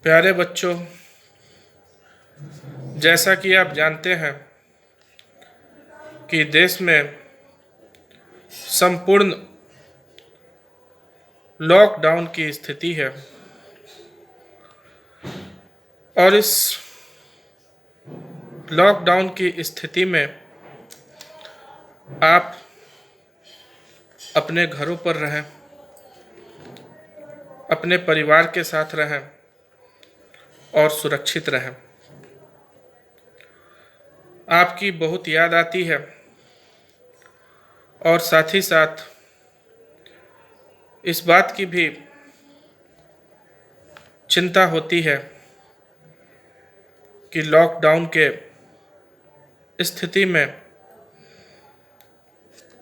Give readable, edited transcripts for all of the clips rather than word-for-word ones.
प्यारे बच्चों, जैसा कि आप जानते हैं कि देश में संपूर्ण लॉकडाउन की स्थिति है और इस लॉकडाउन की स्थिति में आप अपने घरों पर रहें, अपने परिवार के साथ रहें और सुरक्षित रहें। आपकी बहुत याद आती है और साथ ही साथ इस बात की भी चिंता होती है कि लॉकडाउन के स्थिति में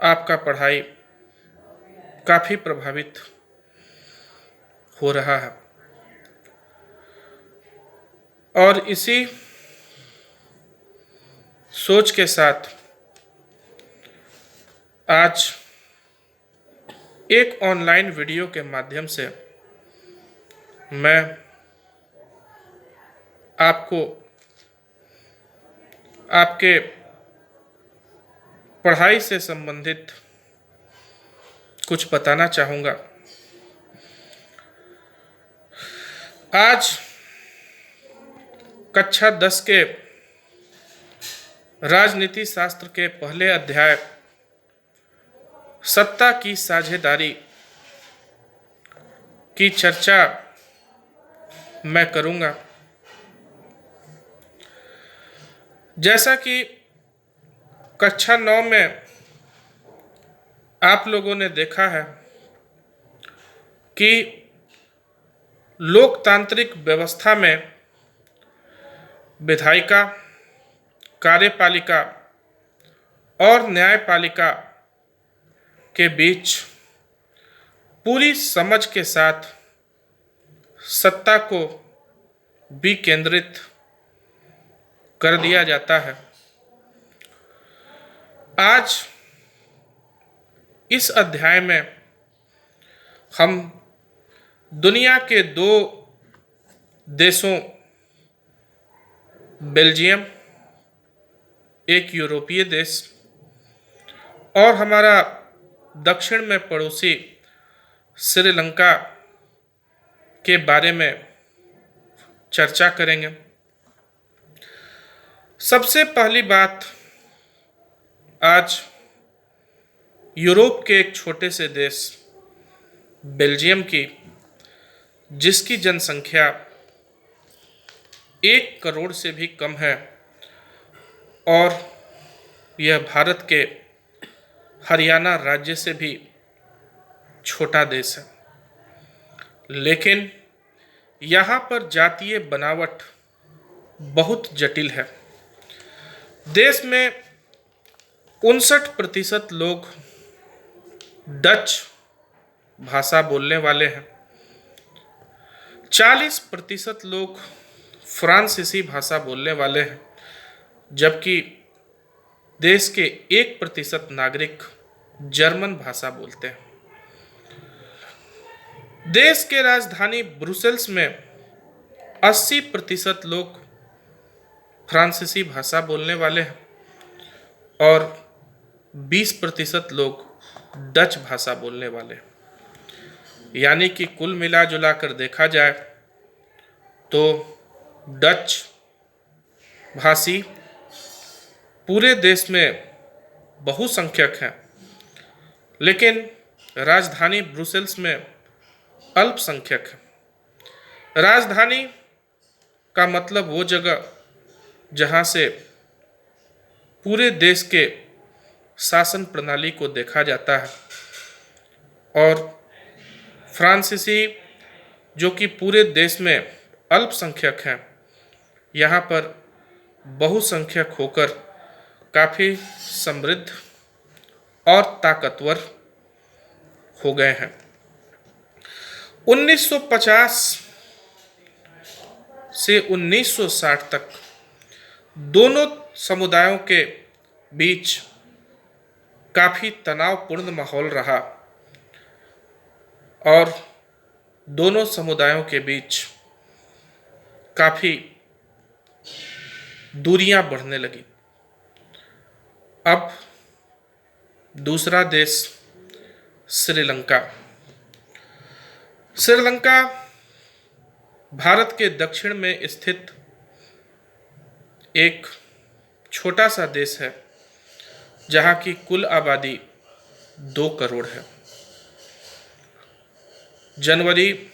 आपका पढ़ाई काफ़ी प्रभावित हो रहा है। और इसी सोच के साथ आज एक ऑनलाइन वीडियो के माध्यम से मैं आपको आपके पढ़ाई से संबंधित कुछ बताना चाहूँगा। आज कक्षा 10 के राजनीति शास्त्र के पहले अध्याय सत्ता की साझेदारी की चर्चा मैं करूँगा। जैसा कि कक्षा 9 में आप लोगों ने देखा है कि लोकतांत्रिक व्यवस्था में विधायिका, कार्यपालिका और न्यायपालिका के बीच पूरी समझ के साथ सत्ता को विकेंद्रित कर दिया जाता है। आज इस अध्याय में हम दुनिया के 2 देशों, बेल्जियम, एक यूरोपीय देश, और हमारा दक्षिण में पड़ोसी श्रीलंका के बारे में चर्चा करेंगे। सबसे पहली बात, आज यूरोप के एक छोटे से देश बेल्जियम की, जिसकी जनसंख्या 1 करोड़ से भी कम है और यह भारत के हरियाणा राज्य से भी छोटा देश है, लेकिन यहाँ पर जातीय बनावट बहुत जटिल है। देश में 59% लोग डच भाषा बोलने वाले हैं, 40% लोग फ्रांसीसी भाषा बोलने वाले हैं, जबकि देश के 1% नागरिक जर्मन भाषा बोलते हैं। देश के राजधानी ब्रुसेल्स में 80% लोग फ्रांसीसी भाषा बोलने वाले हैं और 20% लोग डच भाषा बोलने वाले हैं। यानी कि कुल मिला जुला कर देखा जाए तो डच भाषी पूरे देश में बहुसंख्यक हैं, लेकिन राजधानी ब्रुसेल्स में अल्पसंख्यक है। राजधानी का मतलब वो जगह जहाँ से पूरे देश के शासन प्रणाली को देखा जाता है, और फ्रांसीसी जो कि पूरे देश में अल्पसंख्यक हैं, यहाँ पर बहुसंख्यक होकर काफ़ी समृद्ध और ताकतवर हो गए हैं। 1950 से 1960 तक दोनों समुदायों के बीच काफ़ी तनावपूर्ण माहौल रहा और दोनों समुदायों के बीच काफ़ी दूरियां बढ़ने लगी। अब दूसरा देश श्रीलंका। श्रीलंका भारत के दक्षिण में स्थित एक छोटा सा देश है जहाँ की कुल आबादी 2 करोड़ है। जनवरी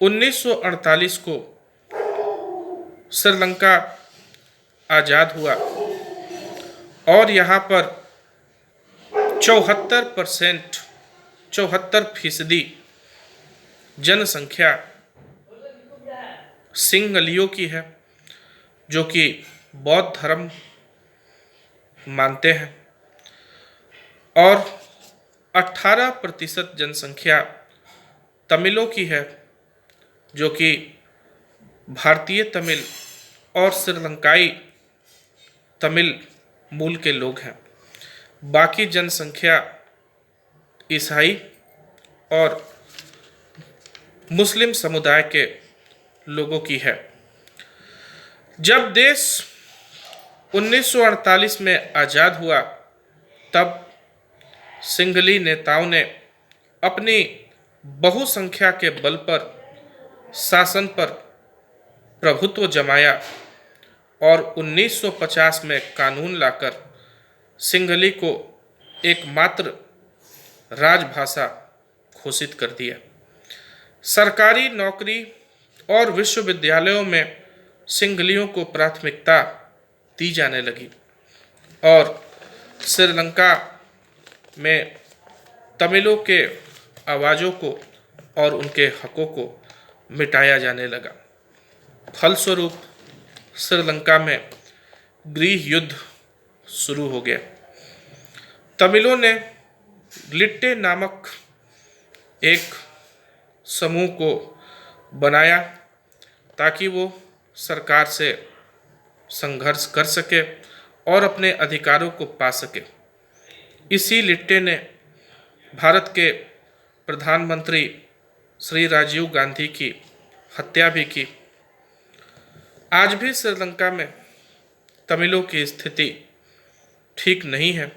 1948 को श्रीलंका आज़ाद हुआ और यहाँ पर 74% जनसंख्या सिंहलियों की है, जो कि बौद्ध धर्म मानते हैं, और 18% जनसंख्या तमिलों की है, जो कि भारतीय तमिल और श्रीलंकाई तमिल मूल के लोग हैं। बाकी जनसंख्या ईसाई और मुस्लिम समुदाय के लोगों की है। जब देश 1948 में आज़ाद हुआ, तब सिंघली नेताओं ने अपनी बहुसंख्या के बल पर शासन पर प्रभुत्व जमाया और 1950 में कानून लाकर सिंघली को एकमात्र राजभाषा घोषित कर दिया। सरकारी नौकरी और विश्वविद्यालयों में सिंघलियों को प्राथमिकता दी जाने लगी और श्रीलंका में तमिलों के आवाज़ों को और उनके हकों को मिटाया जाने लगा। फलस्वरूप श्रीलंका में गृह युद्ध शुरू हो गया। तमिलों ने लिट्टे नामक एक समूह को बनाया ताकि वो सरकार से संघर्ष कर सके और अपने अधिकारों को पा सके। इसी लिट्टे ने भारत के प्रधानमंत्री श्री राजीव गांधी की हत्या भी की। आज भी श्रीलंका में तमिलों की स्थिति ठीक नहीं है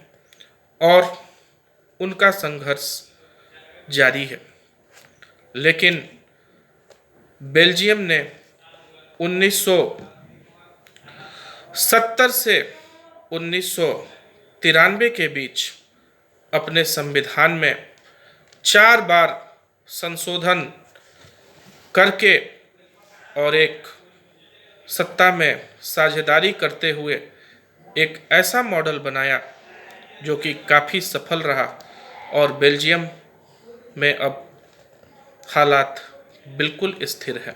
और उनका संघर्ष जारी है, लेकिन बेल्जियम ने 1970 से 1993 के बीच अपने संविधान में 4 बार संशोधन करके और एक सत्ता में साझेदारी करते हुए एक ऐसा मॉडल बनाया जो कि काफ़ी सफल रहा और बेल्जियम में अब हालात बिल्कुल स्थिर है।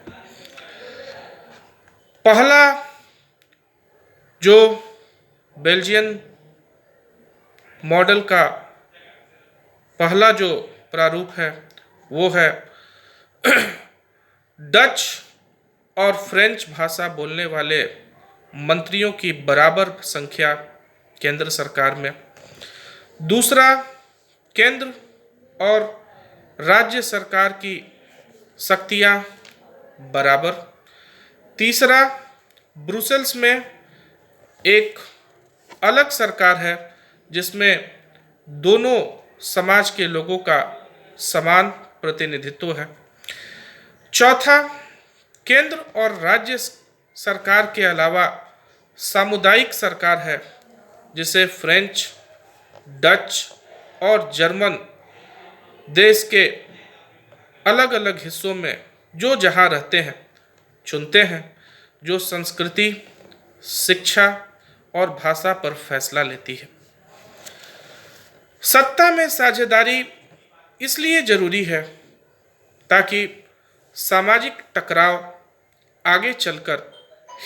पहला जो बेल्जियन मॉडल का पहला जो प्रारूप है वो है डच और फ्रेंच भाषा बोलने वाले मंत्रियों की बराबर संख्या केंद्र सरकार में। दूसरा, केंद्र और राज्य सरकार की शक्तियां बराबर। तीसरा, ब्रुसेल्स में एक अलग सरकार है जिसमें दोनों समाज के लोगों का समान प्रतिनिधित्व है। चौथा, केंद्र और राज्य सरकार के अलावा सामुदायिक सरकार है जिसे फ्रेंच, डच और जर्मन देश के अलग अलग हिस्सों में जो जहाँ रहते हैं चुनते हैं, जो संस्कृति, शिक्षा और भाषा पर फैसला लेती है। सत्ता में साझेदारी इसलिए जरूरी है ताकि सामाजिक टकराव आगे चलकर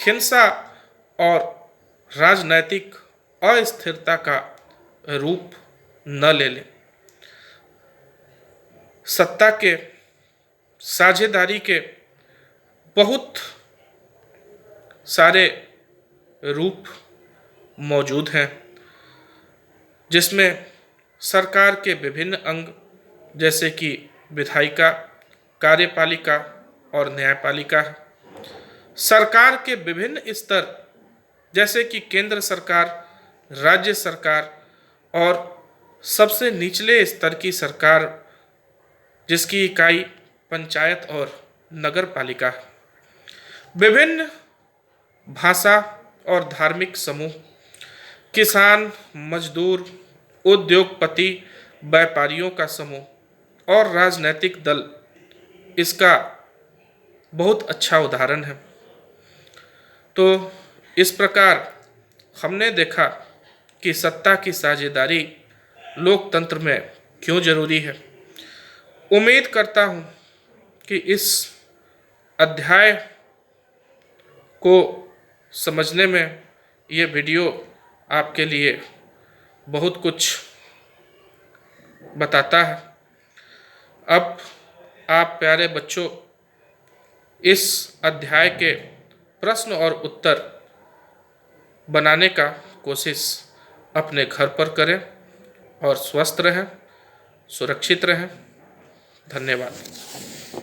हिंसा और राजनैतिक अस्थिरता का रूप न ले ले। सत्ता के साझेदारी के बहुत सारे रूप मौजूद हैं, जिसमें सरकार के विभिन्न अंग जैसे कि विधायिका, कार्यपालिका और न्यायपालिका है। सरकार के विभिन्न स्तर जैसे कि केंद्र सरकार, राज्य सरकार और सबसे निचले स्तर की सरकार जिसकी इकाई पंचायत और नगर पालिका है। विभिन्न भाषा और धार्मिक समूह, किसान, मजदूर, उद्योगपति, व्यापारियों का समूह और राजनैतिक दल इसका बहुत अच्छा उदाहरण है। तो इस प्रकार हमने देखा कि सत्ता की साझेदारी लोकतंत्र में क्यों जरूरी है। उम्मीद करता हूँ कि इस अध्याय को समझने में ये वीडियो आपके लिए बहुत कुछ बताता है। अब आप प्यारे बच्चों इस अध्याय के प्रश्न और उत्तर बनाने का कोशिश अपने घर पर करें और स्वस्थ रहें, सुरक्षित रहें। धन्यवाद।